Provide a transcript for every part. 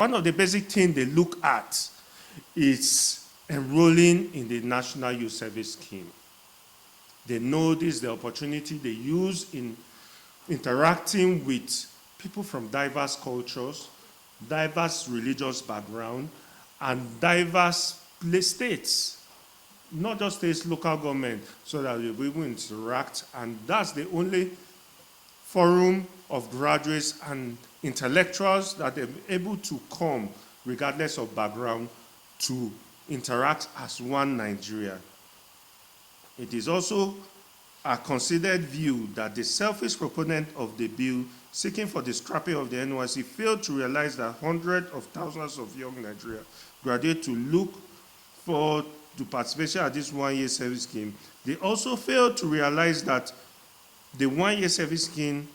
One of the basic things they look at is enrolling in the National Youth Service Scheme. They know this is the opportunity they use in interacting with people from diverse cultures, diverse religious background, and diverse states, not just states, local government, so that we will interact. And that's the only forum of graduates and intellectuals that are able to come, regardless of background, to interact as one Nigeria. It is also a considered view that the selfish proponent of the bill seeking for the scrapping of the NYSC failed to realize that hundreds of thousands of young Nigerians graduate to look forward to participation at this one-year service scheme. They also failed to realize that the one-year service scheme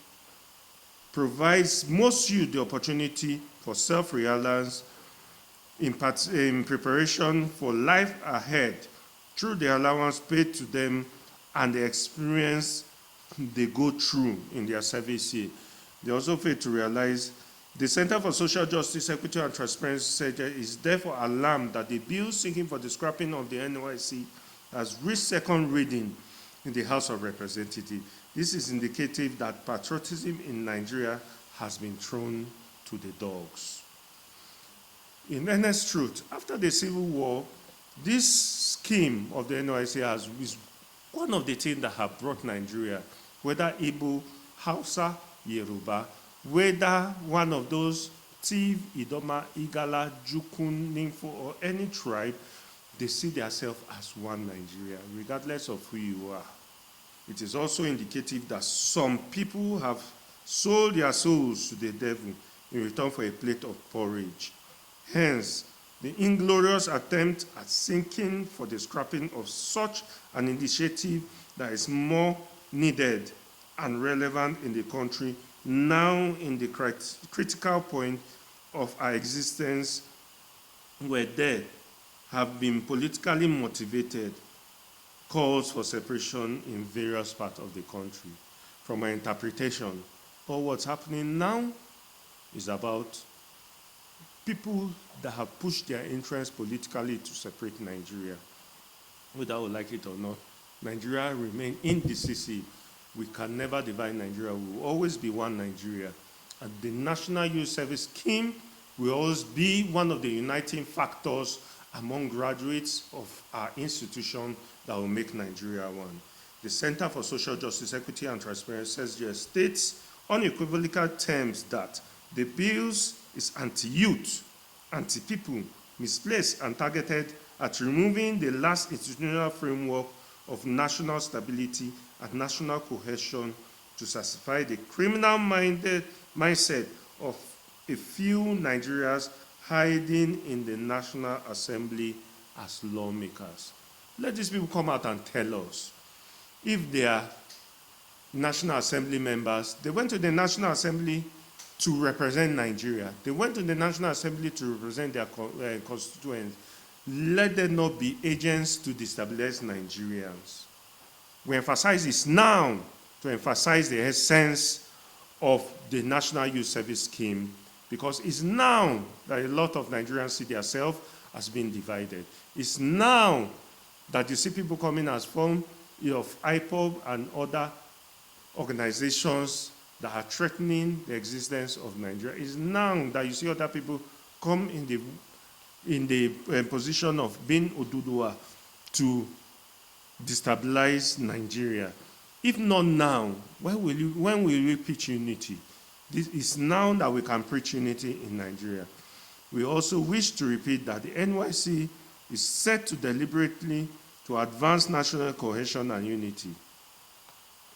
provides most youth the opportunity for self-reliance in preparation for life ahead through the allowance paid to them and the experience they go through in their service year. They also fail to realize the Center for Social Justice, Equity and Transparency is therefore alarmed that the bill seeking for the scrapping of the NYSC has reached second reading in the House of Representatives. This is indicative that patriotism in Nigeria has been thrown to the dogs. In earnest truth, after the Civil War, this scheme of the NYSC is one of the things that have brought Nigeria, whether Igbo, Hausa, Yoruba, whether one of those Tiv, Idoma, Igala, Jukun, Nimfo, or any tribe, they see themselves as one Nigeria, regardless of who you are. It is also indicative that some people have sold their souls to the devil in return for a plate of porridge. Hence, the inglorious attempt at seeking for the scrapping of such an initiative that is more needed and relevant in the country now in the critical point of our existence, where there have been politically motivated calls for separation in various parts of the country. From my interpretation, all what's happening now is about people that have pushed their interests politically to separate Nigeria. Whether we like it or not, Nigeria remains indecisive. We can never divide Nigeria. We will always be one Nigeria. And the National Youth Service Scheme will always be one of the uniting factors among graduates of our institution that will make Nigeria one. The Center for Social Justice, Equity and Transparency states unequivocal terms that the bills is anti-youth, anti-people, misplaced and targeted at removing the last institutional framework of national stability and national cohesion to satisfy the criminal-minded mindset of a few Nigerians hiding in the National Assembly as lawmakers. Let these people come out and tell us if they are National Assembly members. They went to the National Assembly to represent Nigeria. They went to the National Assembly to represent their constituents. Let them not be agents to destabilize Nigerians. We emphasize this now to emphasize the essence of the National Youth Service Scheme, because it's now that a lot of Nigerians see themselves as being divided. It's now that you see people coming as form of IPOB and other organizations that are threatening the existence of Nigeria. It's now that you see other people come in the position of being Oduduwa to destabilize Nigeria. If not now, when will we preach unity? This is now that we can preach unity in Nigeria. We also wish to repeat that the NYSC is set to deliberately to advance national cohesion and unity.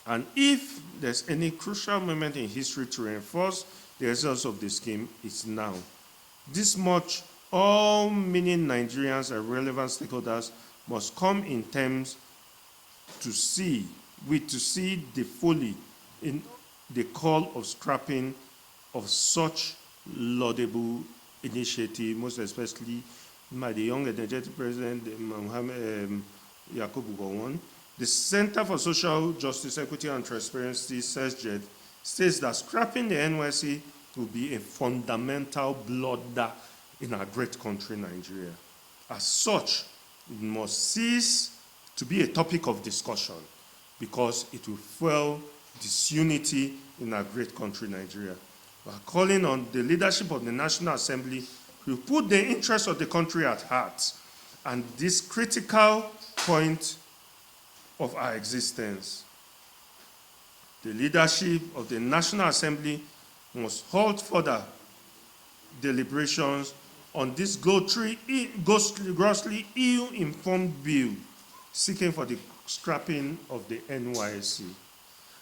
And if there's any crucial moment in history to reinforce the results of the scheme, it's now. This much, all meaning Nigerians and relevant stakeholders must come in terms to see the folly in the call of scrapping of such laudable initiative, most especially by the young energetic president, Mohammed Yakubu Gowon. The Center for Social Justice, Equity and Transparency, states that scrapping the NYSC will be a fundamental blunder in our great country, Nigeria. As such, it must cease to be a topic of discussion because it will fuel disunity in our great country, Nigeria. We are calling on the leadership of the National Assembly to put the interests of the country at heart and this critical point of our existence. The leadership of the National Assembly must halt further deliberations on this grossly ill-informed bill seeking for the scrapping of the NYSC.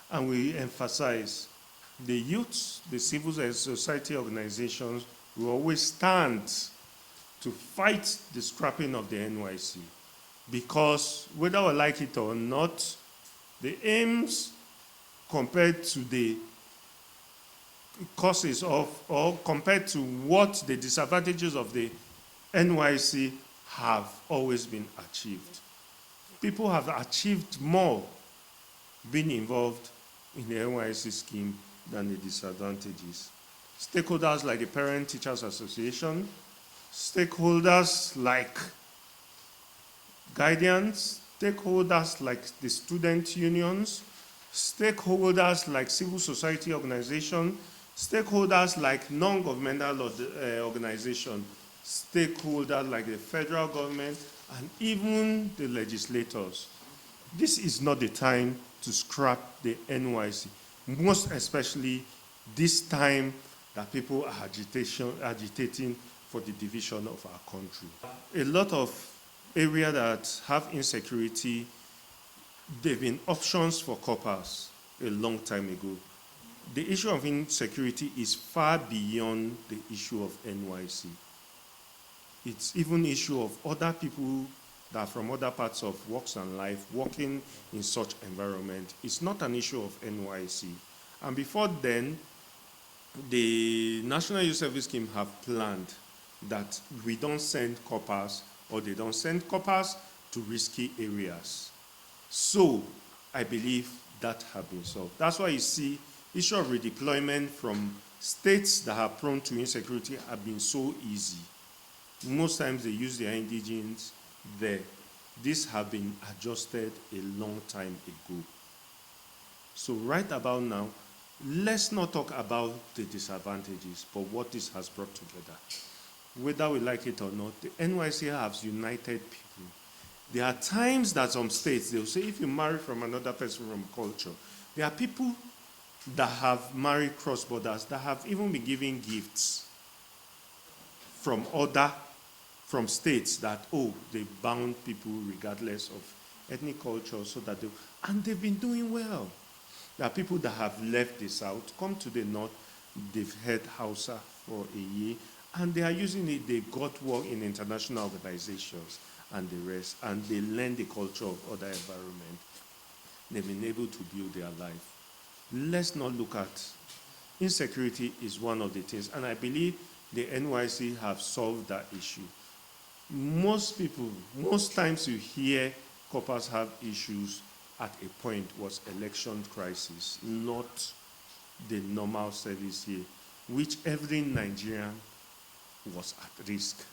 And we emphasize the youth, the civil society organizations will always stand to fight the scrapping of the NYSC because whether we like it or not, the aims compared to the causes of, or compared to what the disadvantages of the NYSC have always been achieved. People have achieved more being involved in the NYSC scheme than the disadvantages. Stakeholders like the Parent Teachers Association, stakeholders like guardians, stakeholders like the student unions, stakeholders like civil society organizations, stakeholders like non-governmental organizations, stakeholders like the federal government, and even the legislators. This is not the time to scrap the NYSC, most especially this time that people are agitating for the division of our country. A lot of areas that have insecurity, they've been options for corpers a long time ago. The issue of insecurity is far beyond the issue of NYSC. It's even an issue of other people that are from other parts of walks and life working in such environment. It's not an issue of NYSC. And before then, the National Youth Service Scheme have planned that we don't send corpers or they don't send corpers to risky areas. So I believe that has been solved. That's why you see issue of redeployment from states that are prone to insecurity have been so easy. Most times they use their indigents there. This have been adjusted a long time ago. So right about now, let's not talk about the disadvantages, but what this has brought together. Whether we like it or not, the NYSC has united people. There are times that some states, they'll say, if you marry from another person from culture, there are people that have married cross borders, that have even been given gifts from states that, they bound people regardless of ethnic culture, so that and they've been doing well. There are people that have left the south, come to the north, they've heard Hausa for a year, and they are using it, they got work in international organizations and the rest, and they learn the culture of other environments. They've been able to build their life. Let's not look at insecurity is one of the things, and I believe the NYSC have solved that issue. Most people, most times you hear corpers have issues at a point was election crisis, not the normal service here, which every Nigerian was at risk.